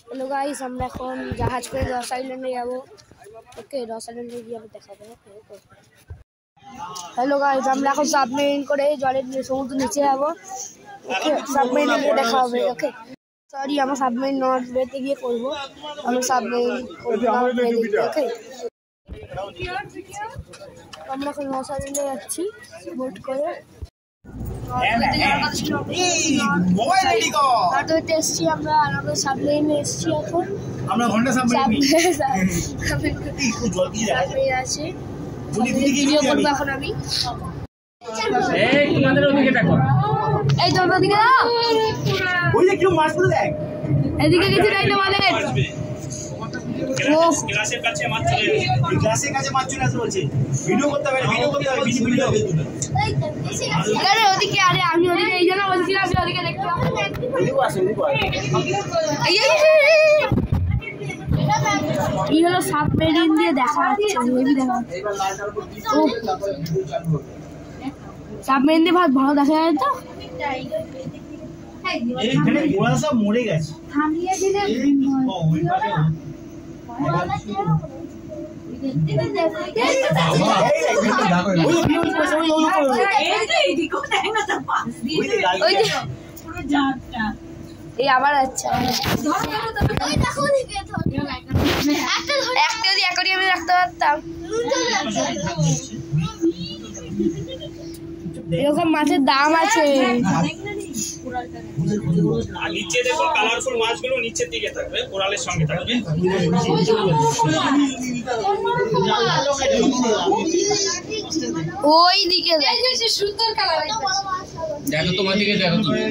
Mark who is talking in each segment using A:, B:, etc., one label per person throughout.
A: Hello guys, আমরা এখন জাহাজ করে রস আইল্যান্ডে যাবো। ওকে, রস আইল্যান্ডে গিয়ে আমি দেখাবো। হ্যালো গাইস, আমরা এখন সাবমেরিন করে জলের সমুদ্র নিচে যাবো। ওকে, সাবমেরিনে গিয়ে দেখা হবে। ওকে, সরি, আমার সাবমেরিন নর্থ বেতে গিয়ে করবো। আমরা সাবমেরিন করবো নর্থ বেতে গিয়ে। ওকে, আমরা এখন রস আইল্যান্ডে যাচ্ছি বোট করে। এসছি আমরা, আর আমরা সাবমেরিনে এসছি এখন। আমরা ঘন্টা সাবমেরিন আছে, ভিডিও করবো এখন আমি। এই তোমাদের ওদিকে দেখো, এই তোর ওদিকে দাও, ওই যে কেউ মাছ ধরে দেখ, এদিকে কিছু নাই তোমাদের। গ্লাসের কাছে মাছ চলে আসে, গ্লাসের কাছে মাছ চলে আসে বলছে। ভিডিও করতে হবে, ভিডিও করতে হবে, ভিডিও আরে ওদিকে, আরে আমি ওদিকে এই জন্য বলছিলাম, আমি ওদিকে দেখতে পাবো। ওদিকে আসে, ওদিকে এই হলো সাবমেরিন দিয়ে দেখা যাচ্ছে, হেভি দেখা। ও সাবমেরিন দিয়ে ভালো দেখা যায় তো। এইখানে গোড়া সব মরে গেছে, থামিয়ে দিলে এই আবার আচ্ছা একটা যদি অ্যাকোয়ারিয়ামে রাখতে পারতাম। এরকম মাছের দাম আছে।
B: নিচে দেখুন, কালারফুল মাছগুলো নিচের দিকে থাকবে, কোরালের সঙ্গে থাকবে।
A: ওই দিকে সুন্দর কালার
B: দেখো, তোমার দিকে দেখো তুমি।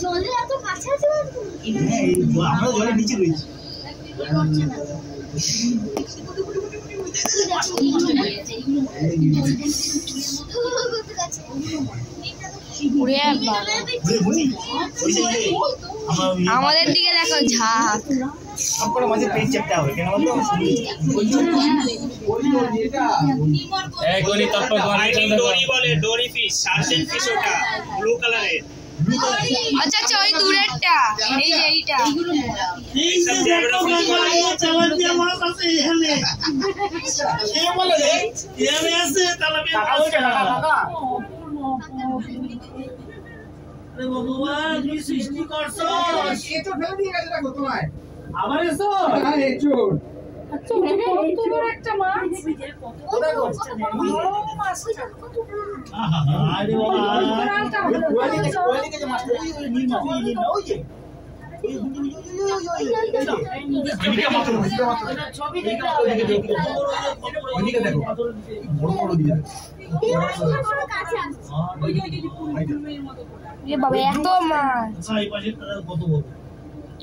A: জলে এত কাছে আছে,
B: আমরা জলের নিচে রয়েছি।
A: আমাদের দিকে দেখো ঝাঁক,
B: মাঝে পেট চাপতে হবে কেন বলতো? ডোরি ফিশ, সার্জেন্ট ফিশ, ওটা ব্লু কালারের।
A: আচ্ছা আচ্ছা, ওই দূরেরটা, এই যে এইটা।
B: সৃষ্টি করছো আবার এসো
A: একটা মাছ। বাবা, এত মাছ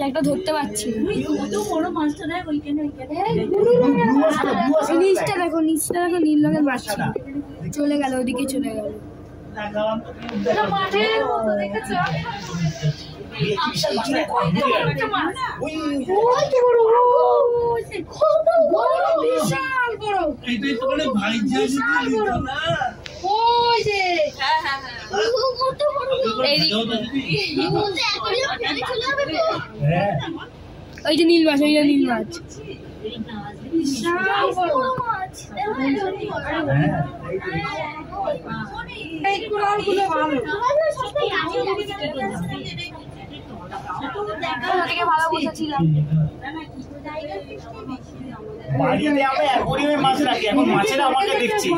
A: একটা ধরতে পারছি। নিচটা দেখো, নিচটা দেখো, নীল রঙের মাছ চলে গেল, ওদিকে চলে গেল। ওই যে নীল মাছ, ওই যে নীল মাছ। ভালো বসেছিলাম।
B: বাড়িতে আমরা অ্যাকোয়ারিয়ামে মাছ রাখি, এখন মাছেরা আমাকে দেখছি।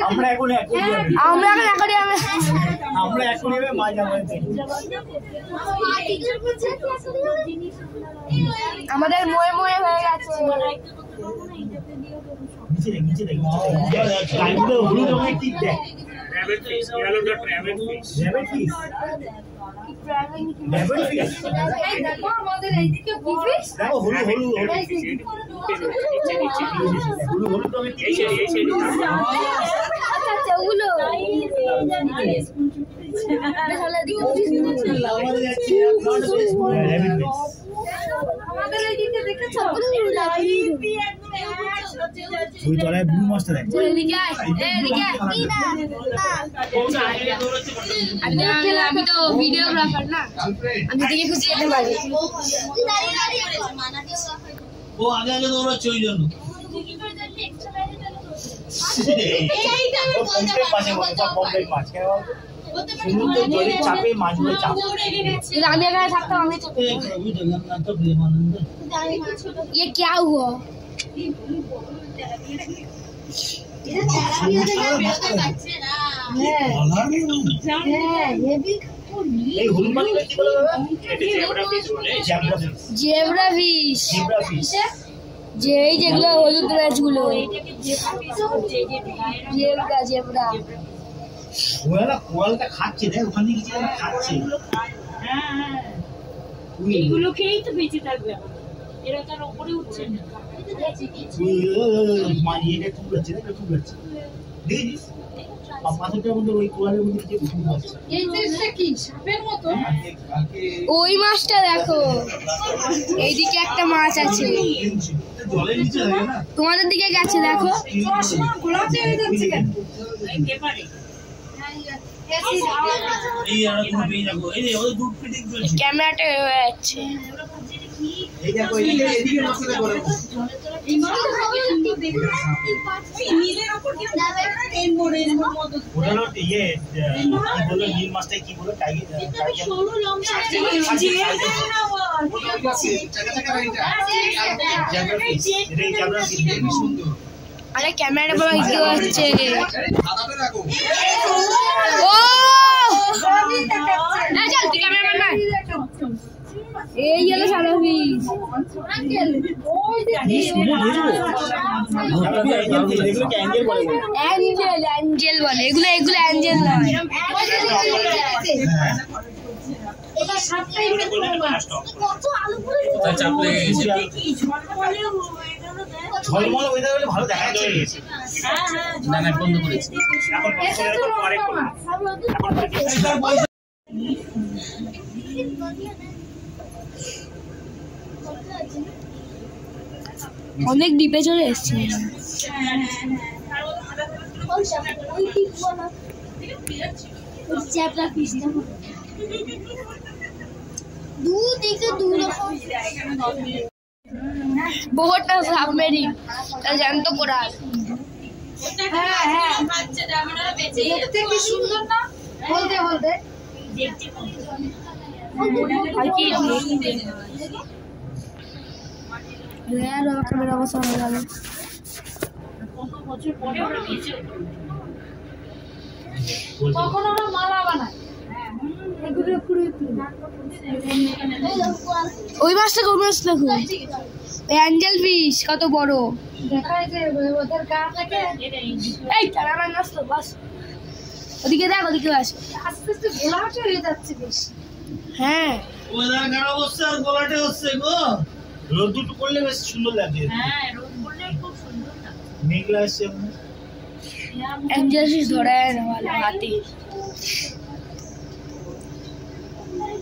B: আমরা এখন অ্যাকোয়ারিয়ামে মাছ
A: আমাদের ময়ে ময়ে হয়ে গেছে।
B: হলুদ রঙের টিপ দেখ, rabbit fish, yellow dot rabbit fish, rabbit fish, rabbit fish.
A: দেখো আমাদের এইদিকে কি ফিশ,
B: দেখো হলুদ হলুদ হলুদ রঙের টিপ। এই সেই
A: আচ্ছা ওগুলো আমাদের এইদিকে দেখেছো?
B: ওই তলায় ব্লু মাছটা দেখ।
A: আমি তো ভিডিওগ্রাফার না, আমি দেখে খুশি যেতে পারি।
C: ও আগে আগে দৌড়াচ্ছে ওই জন্য।
A: আমি এখানে থাকতাম, আমি ये क्या हुआ? জেব্রা ফিশ, যেগুলো হলুদ মাছগুলো, জেব্রা।
B: কোয়ালটা খাচ্ছে, দেখ ওখান থেকে কিছু খাচ্ছে।
D: এইগুলো খেয়েই তো বেঁচে থাকবে, এরা তার উপরে উঠছে না।
A: ওই মাছটা দেখো, এইদিকে একটা মাছ আছে, তোমাদের দিকে গেছে দেখো। ক্যামেরাটা হয়ে যাচ্ছে। আরে ক্যামেরাটা বড় কি হচ্ছে? ও না চল তুই ক্যামেরাম্যান না। এই হলো সাদা ফিশ, অ্যাঞ্জেল বলে এগুলো, এগুলো অ্যাঞ্জেল নয়।
B: ঝলমল ওয়েদার হলে ভালো দেখা যাচ্ছে।
C: না না বন্ধ করেছি।
A: অনেক ডিপে চলে এসছে। বহুটা সাবমেরিন জ্যান্ত কোরাল।
D: দেখতে কি সুন্দর না, বলতে বলতে
A: ক্যামেরা অবস্থা হয়ে গেল।
D: তখন আমরা মালা বানাই,
A: ওই মাছটা কোন মাছ দেখো, অ্যাঞ্জেল ফিশ কত বড়
D: দেখায় যে ওদের গা থেকে।
A: এই ক্যামেরাম্যান মাছ তো বাস, ওদিকে দেখ, ওদিকে আসো।
D: আস্তে আস্তে ঘোলাটে হয়ে যাচ্ছে বেশি।
A: হ্যাঁ
C: ওয়েদার খারাপ হচ্ছে আর গোলাটে হচ্ছে গো।
B: রোদ দুটো করলে বেশ সুন্দর লাগছে।
D: হ্যাঁ রোদ পড়লে খুব সুন্দর না।
B: মেঘলা আসছে।
A: অ্যাঞ্জেল ফিশ ধরে না ভালো হাতে।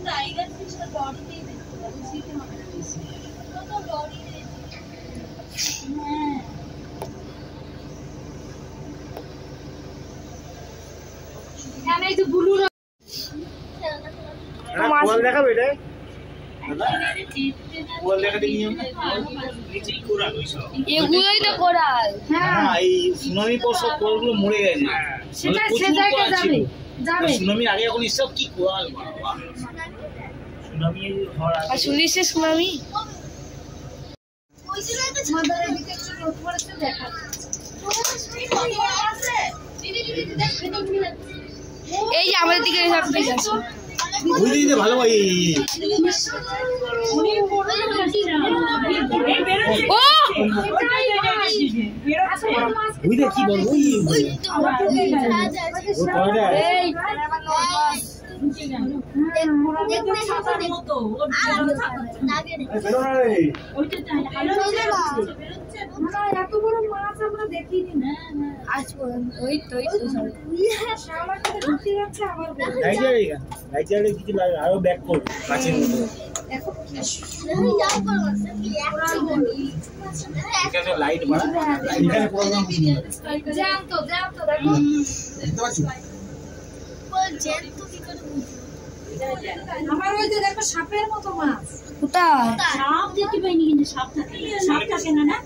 D: টাইগার ফিশটা বডি দিয়ে দেখতে পাচ্ছি কি হবে, কত বডি দিয়ে। হ্যাঁ এখানে এই যে ব্লু
B: কোয়াল দেখাবে এটা? কোয়াল দেখাতে নিয়ে নিচেই কোরাল ওই সব।
A: এগুলোই তো কোরাল।
B: হ্যাঁ এই সুনামি পর সব কোরালগুলো মরে গেছে।
D: সেটা সেটাকে যাবে যাবে।
B: সুনামি আগে এখন সব কি কোরাল বাবা। সুনামি হওয়ার
A: আর
B: আগে
A: শুনিস সুনামি?
D: মাদারের দিকে একটু রোদ পড়েছে দেখা।
A: এই যে আমাদের দিকে সব ফিশ আছে।
B: ওই দিকে ভালো ভাই।
A: ও
B: ওই দেখ কি বল, ওই ও তোরা
A: এই
D: এত বড় মাছ আমরা দেখিনি না।
A: আজ পর্যন্ত ওই তো
D: আমার কাছে ঢুকে যাচ্ছে আবার
B: নাইজারে কিছু লাগে আরো ব্যাক কর কাছের মতো। এখানে লাইট মারা এখানে প্রোগ্রাম
A: জ্যাম তো দেখো
B: দেখতে পাচ্ছি
A: আমার ওই যে দেখো সাপের মতো মাছ কোথায়
D: সাপ দেখতে পাইনি কিন্তু সাপ থাকে না না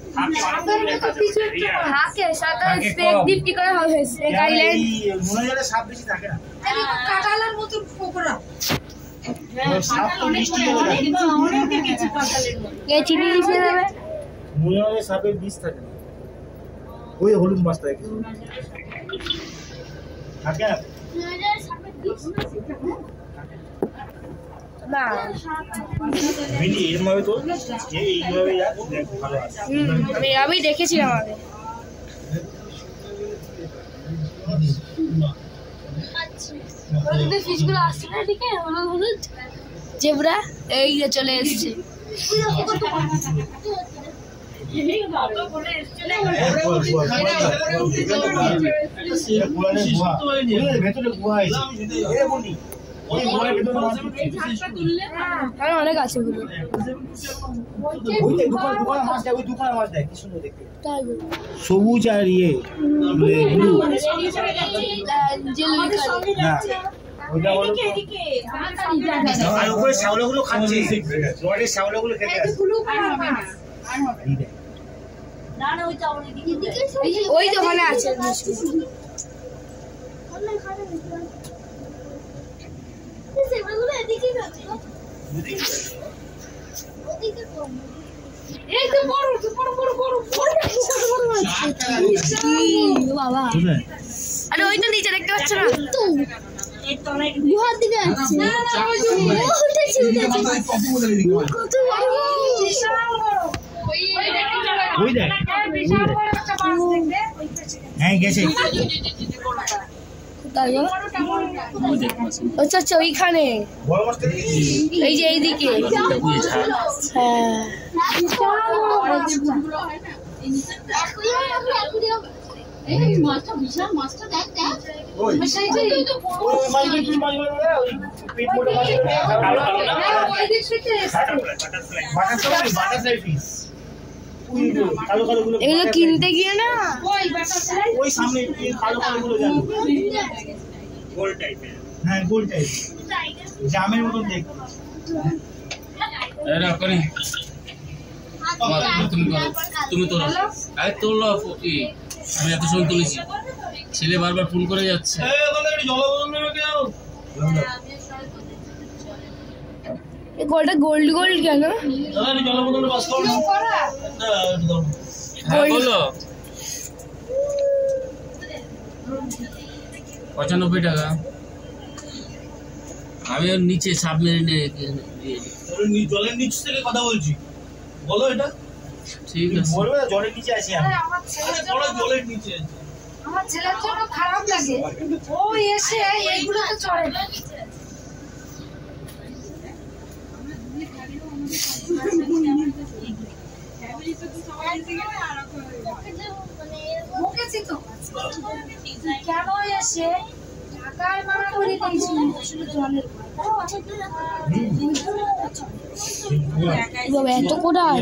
A: সাপের মতো কিছু একটা থাকে সাথে স্নেক ডিপ কি করে হবে স্নেক আইল্যান্ড
B: মনে হয় সাপ বেশি থাকে না
A: এরকম কাঁঠালের মতো ফোকরা
B: সাপ তো মিষ্টি
D: অনেক দেখেছি কাঁঠালের মতো
A: এই চিনি লিখে দেবে
B: মনে হয় সাপের বিষ থাকে না ওই হলুদ মাছটা থাকে থাকে
A: না
B: মিনি এরভাবে তো এইভাবে দেখ ভালো আছে
A: আমি দেখেছিলাম আগে ওদের ফিশগুলো আসছে না এদিকে হলুদ জেব্রা এই যে চলে এসেছে
B: ভেতরে গুহা আছে
A: অনেক আছে
B: সবুজ আর ইয়ে ব্লু আর উপরে শ্যাওলাগুলো খাচ্ছে রডের শ্যাওলাগুলো খেতে আসে
A: ওই তো ওখানে আছে বাবা আরে ওই তো নিচে দেখতে পাচ্ছ না গুহার দিকে যাচ্ছে
B: হ্যাঁ গেছে
A: আচ্ছা আচ্ছা ওইখানে এই যে এইদিকে হ্যাঁ এগুলো কিনতে গিয়ে না
B: ওই সামনে কালো কালো গুলো জানো গোল টাইপের হ্যাঁ গোল টাইপ জামের মতন দেখতে
C: এরা করে তুমি তোলো আরে তোলো কি আমি এত সময় তুলেছি ছেলে বারবার ফোন করে যাচ্ছে
A: গোলটা গোল্ড গোল্ড কেন
C: হ্যাঁ বলো 95 টাকা আমি ওর নিচে সাবমেরিনে
B: জলের নিচ থেকে কথা বলছি বলো এটা
C: ঠিক আছে
B: বলবে জলের নিচে আছি আমি
C: জলের নিচে
A: আমার ছেলের জন্য খারাপ লাগে ও এসে এইগুলো তো চড়ে না কেন এসে ঢাকায় মানা করে দিয়েছিল জলের এত কোথায়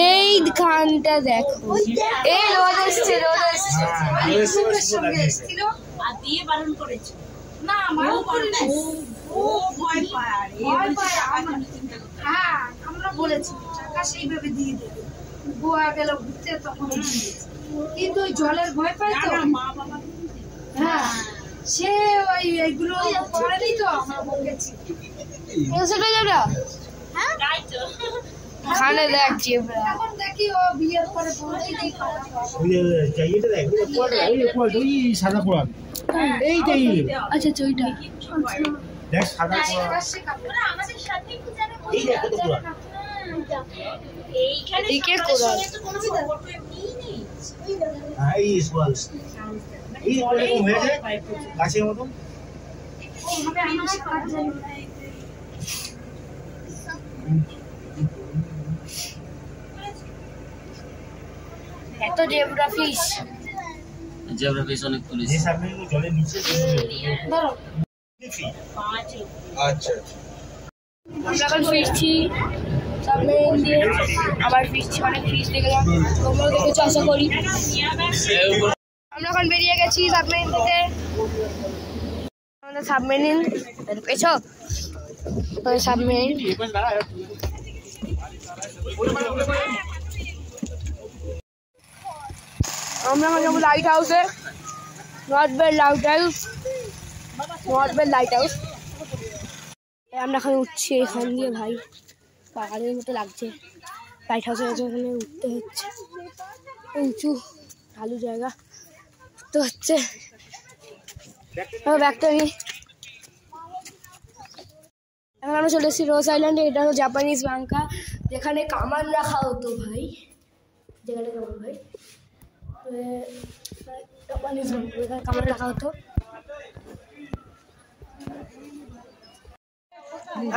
A: এই খানটা দেখো এই রোদ এসছে না হ্যাঁ আমরা বলেছি টাকা সেইভাবে দিয়ে দেবে গোয়া গেল ঘুরতে তখন কিন্তু ওই জলের ভয় পায় তো হ্যাঁ সে ওই এইগুলো করেনি তো আমরা বলেছি সেটা যাবো খানে দেখছি এখন দেখি ও বিয়ের পরে বলেই নেই
B: সাদা পোড়া এইটাই
A: আচ্ছা আচ্ছা ওইটা
B: দেখ সাদা পোড়া
D: আমাদের সাথে কি জানে
B: এই দেখো তো পোড়া
D: এইখানে তো কোনো সম্পর্ক নেই
B: হ্যাঁ এই সোয়াল এই রকম হয়ে যায় গাছের মতন
A: এত জেব্রা ফিশ
C: অনেক তুলেছি
B: যে সামনে জলের নিচে
A: ধরো
B: আচ্ছা
A: আমরা এখন ফিরছি সামনে দিয়ে, আবার ফিরছি, অনেক ফিস দেখলাম, তোমরাও দেখেছো আশা করি। আমরা এখন বেরিয়ে গেছি সাবমেরিন থেকে। আমাদের সাবমেরিন পেয়েছ, সাবমেরিন। আমরা এখন যাবো লাইট হাউসে, north bell lighthouse, north bell lighthouse. আমরা এখন উঠছি এখান দিয়ে, ভাই পাহাড়ের মতো লাগছে। লাইট হাউসের ওখানে উঠতে হচ্ছে, উঁচু ঢালু জায়গা তো হচ্ছে। ব্যাগটা নিই। এখন আমরা চলে এসেছি রোজ আইল্যান্ডে। এটা হলো জাপানিজ বাংকা, যেখানে কামান রাখা হতো ভাই, যেখানে কেমন ভাই জাপানিজ বাংকা, যেখানে কামান রাখা হতো।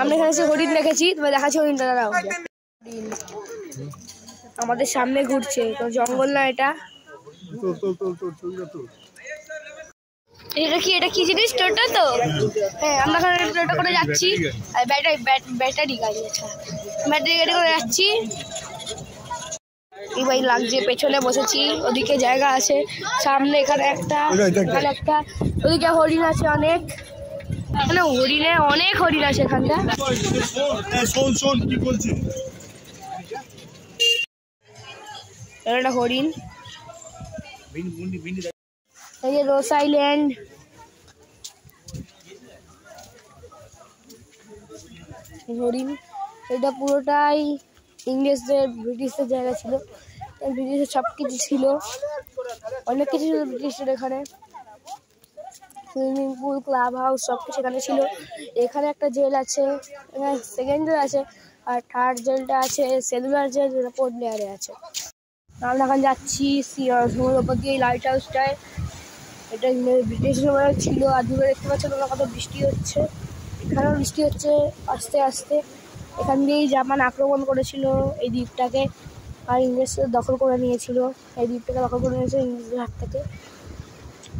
A: আমরা এখানে এসে হরিণ দেখেছি, তবে দেখাচ্ছি হরিণটা দাঁড়াও। আমাদের সামনে ঘুরছে, তো জঙ্গল না এটা। এটা কি জিনিস? টোটো তো? হ্যাঁ, আমরা এখানে টোটো করে যাচ্ছি, ব্যাটারি গাড়ি, আচ্ছা ব্যাটারি গাড়ি করে যাচ্ছি। এই ভাই লাগছে, পেছনে বসেছি, ওদিকে জায়গা আছে, সামনে এখানে একটা, এখানে একটা, ওদিকে হরিণ আছে অনেক, মানে হরিণে অনেক হরিণ আছে এখানটা। একটা হরিণ, এই যে রোজ আইল্যান্ড। হরিণ, এটা পুরোটাই ইংরেজদের, ব্রিটিশদের জায়গা ছিল। ব্রিটিশের সব কিছু ছিল, অনেক কিছু ছিল ব্রিটিশদের এখানে। সুইমিং পুল, ক্লাব হাউস সব কিছু এখানে ছিল। এখানে একটা জেল আছে, এখানে সেকেন্ড জেল আছে, আর থার্ড জেলটা আছে সেলুলার জেল, যেটা পোর্ট ব্লেয়ারে আছে। আমরা এখন যাচ্ছি সমুদ্রের ওপর দিয়ে, এই লাইট হাউসটায়। এটা ব্রিটিশ সময় ছিল। আর দূরে দেখতে পাচ্ছ তোমরা কত বৃষ্টি হচ্ছে, এখানেও বৃষ্টি হচ্ছে আস্তে আস্তে। এখান দিয়েই জাপান আক্রমণ করেছিল এই দ্বীপটাকে, আর ইংরেজদের দখল করে নিয়েছিল। এই দ্বীপটাকে দখল করে নিয়েছিল ইংরেজদের হাত থেকে।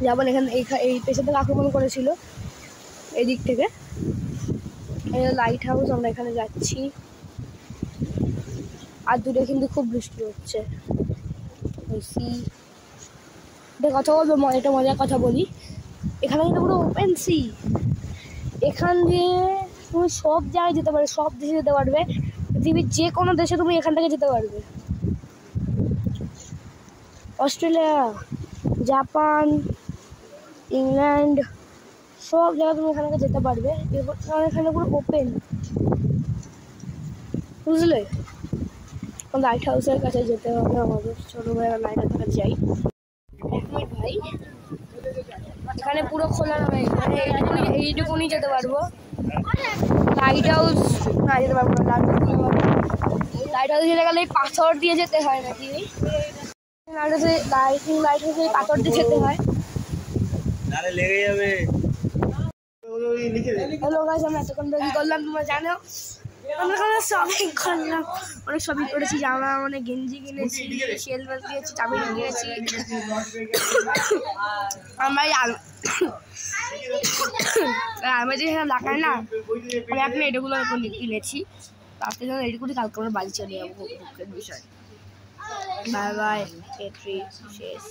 A: জাপান এখানে এই পেছন থেকে আক্রমণ করেছিল, এই দিক থেকে। এটা লাইট হাউস, আমরা এখানে যাচ্ছি। আর দূরে কিন্তু খুব বৃষ্টি হচ্ছে। এটা কথা বলবো, এটা মজার কথা বলি, এখানে কিন্তু পুরো ওপেন সি। এখান দিয়ে তুমি সব জায়গায় যেতে পারবে, সব দেশে যেতে পারবে, পৃথিবীর যে কোনো দেশে তুমি এখান থেকে যেতে পারবে। অস্ট্রেলিয়া, জাপান, ইংল্যান্ড, সব জায়গায় তুমি এখান থেকে যেতে পারবে। এখানে পুরো ওপেন, বুঝলে? লাইট হাউসের কাছে যেতে হবে আমাদের, ছোটো ভাই লাইট হাউসের কাছে যাই। ভাই এখানে পুরো খোলা নয়, মানে এইটুকুনি যেতে পারবো। লাইট হাউস না যেতে পারবো না, লাইট হাউস যেতে গেলে পাথর দিয়ে যেতে হয় নাকি? লাইট হাউসে পাথর দিয়ে যেতে হয়, লেগে যাবে। হ্যালো গাইস, আমরা এতক্ষণ কি করলাম তোমরা জানো? আমরা শপিং করলাম, অনেক শপিং করেছি, জামা, অনেক গেঞ্জি কিনেছি, শেলবাস দিয়েছি, চাবি কিনেছি। আমরা যেখানে লাগাই না, আমি এখন এটাগুলো কিনেছি, তাতে যেন এটুকুনি কালকে আমরা বাড়ি চলে যাবো। দুঃখের বিষয়। বাই বাই, ডে 3 শেষ,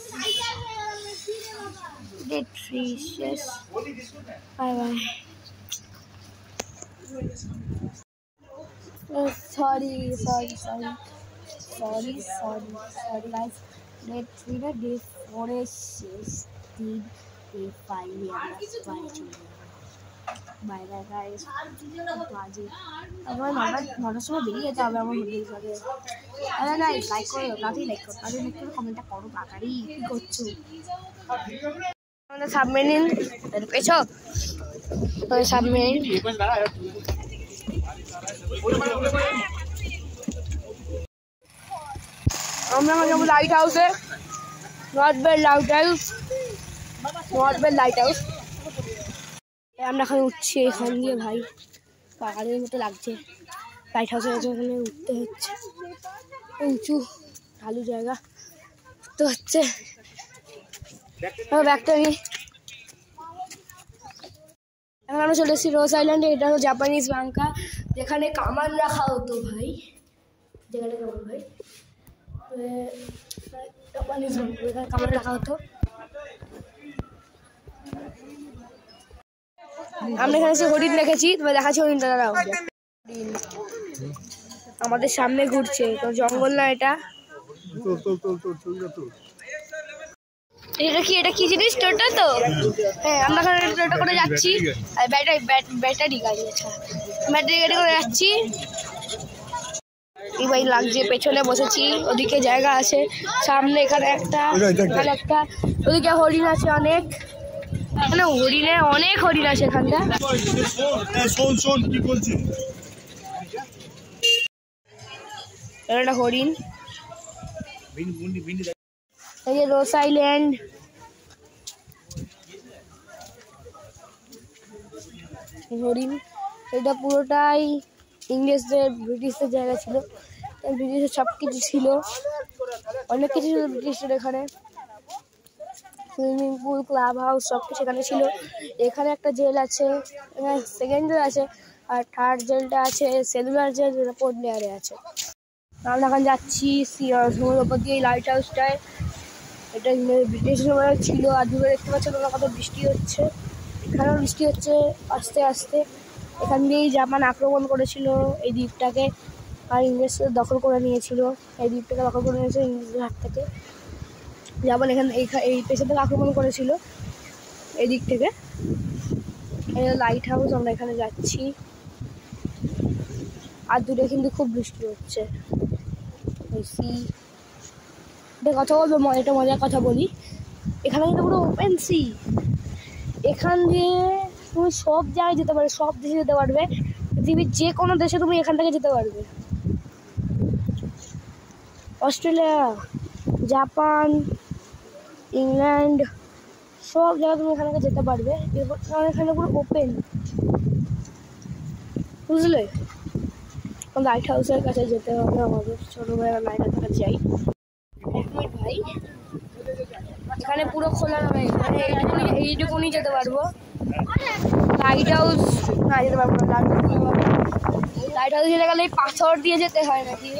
A: ডে 3 শেষ, bye bye. Sorry guys, day 3 না ডে 4 এর শেষ দিন, ডে 5 আমরা বাড়ি চলে যাবো। Bye bye guys. বাজে আমার 9টার সময় বেরিয়ে যেতে হবে আমার হোটেল থেকে। আরে না, লাইক করো, তাড়াতাড়ি লাইক করো, তাড়াতাড়ি লাইক করো, কমেন্টটা করো তাড়াতাড়ি। কি করছো? আমাদের সাবমেরিন পেয়েছো, সাবমেরিন। আমরা যাবো লাইট হাউসে, north bell lighthouse, north bell lighthouse. আমরা এখন উঠছি এখান দিয়ে, ভাই পাহাড়ের মতো লাগছে। লাইট হাউসের ওখানে উঠতে হচ্ছে, উঁচু ঢালু জায়গা তো হচ্ছে। ব্যাগটা নিই। এখন আমরা চলে এসেছি রোজ আইল্যান্ডে। এটা হলো জাপানিজ বাংকা, যেখানে কামান রাখা হতো ভাই, যেখানে কামান ভাই কামান রাখা হতো। আমরা এখানে এসে হরিণ দেখেছি, তোমার দেখাচ্ছি হরিণটা দাঁড়াও। আমাদের সামনে ঘুরছে, তো জঙ্গল না এটা। এটা কি জিনিস? টোটো তো? হ্যাঁ, আমরা টোটো করে যাচ্ছি, ব্যাটারি গাড়ি, আচ্ছা ব্যাটারি গাড়ি করে যাচ্ছি। এই ভাই লাগছে, পেছনে বসেছি, ওদিকে জায়গা আছে, সামনে এখানে একটা, ওদিকে হরিণ আছে অনেক, এখানে হরিণে অনেক হরিণ আছে এখানটা। একটা হরিণ, এই যে রোজ আইল্যান্ড, হরিণ। এটা পুরোটাই ইংরেজদের, ব্রিটিশদের জায়গা ছিল, ব্রিটিশের সব কিছু ছিল, অনেক কিছু ছিল ব্রিটিশদের এখানে, সুইমিং পুল, ক্লাব হাউস সব কিছু এখানে ছিল। এখানে একটা জেল আছে, এখানে সেকেন্ড জেল আছে, আর থার্ড জেলটা আছে সেলুলার জেল, যেটা পোর্ট ব্লেয়ারে আছে। আমরা এখন যাচ্ছি সমুদ্রের ওপর দিয়ে, এই লাইট হাউসটায়, এটা ব্রিটিশের সময় ছিল। আর দূরে দেখতে পাচ্ছ তোমরা কত বৃষ্টি হচ্ছে, এখানেও বৃষ্টি হচ্ছে আস্তে আস্তে। এখান দিয়েই জাপান আক্রমণ করেছিল এই দ্বীপটাকে, আর ইংরেজদের দখল করে নিয়েছিল, এই দ্বীপটাকে দখল করে নিয়েছিল ইংরেজদের হাত থেকে। জাপান এই পেছন থেকে আক্রমণ করেছিল এই দিক থেকে। লাইট হাউস, আমরা এখানে যাচ্ছি, আর দূরে কিন্তু খুব বৃষ্টি হচ্ছে। কথা বলবো, এটা মজার কথা বলি, এখানে কিন্তু পুরো ওপেন সি, এখান দিয়ে তুমি সব জায়গায় যেতে পারবে, সব দেশে যেতে পারবে, পৃথিবীর যে কোনো দেশে তুমি এখান থেকে যেতে পারবে। অস্ট্রেলিয়া, জাপান, ইংল্যান্ড, সব জায়গায় তুমি এখান থেকে যেতে পারবে, কারণ এখানে পুরো ওপেন, বুঝলে। লাইট হাউসের কাছে যেতে হবে আমাদের, ছোটো ভাইয়েরা লাইট হাউসের কাছে যাই। ভাই এখানে পুরো খোলা নয়, মানে এইটুকুনি যেতে পারবো। লাইট হাউস না যেতে পারবো না, লাইট হাউস যেতে গেলে পাথর দিয়ে যেতে হয় নাকি?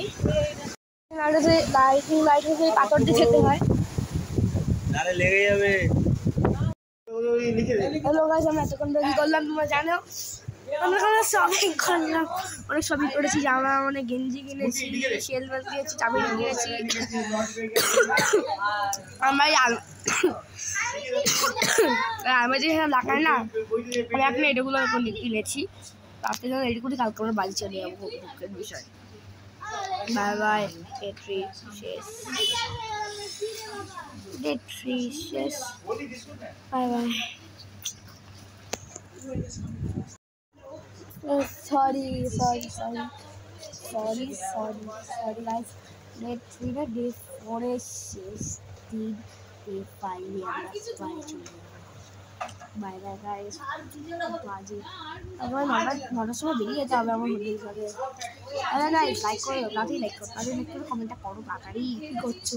A: লাইট হাউসে পাথর দিয়ে যেতে হয়, লেগে যাবে। হ্যালো গাইস, আমরা এতক্ষণ কি করলাম তোমরা জানো? আমরা শপিং করলাম, অনেক শপিং করেছি, জামা, অনেক গেঞ্জি কিনেছি, সেল বেল কিনেছি, চাবি কিনেছি। আমি যেখানে লাগাই না, আমি এখন এটাগুলো কিনেছি, রাত্রে যখন এটুকুনি, কালকে আমরা বাড়ি চলে যাবো, দুঃখের বিষয়। বাই বাই, ডে 3 শেষ, ডে 3 শেষ, bye bye. Sorry guys, day 3 না ডে 4 এর শেষ দিন, ডে 5 এ আমরা বাড়ি চলে যাবো। বাই বাই গাইস, বাজে আমার 9টার সময় বেরিয়ে যেতে হবে আমার হোটেল থেকে। আরে গাইস, লাইক করো, তাড়াতাড়ি লাইক করো, কমেন্টটা করো তাড়াতাড়ি, কি করছো?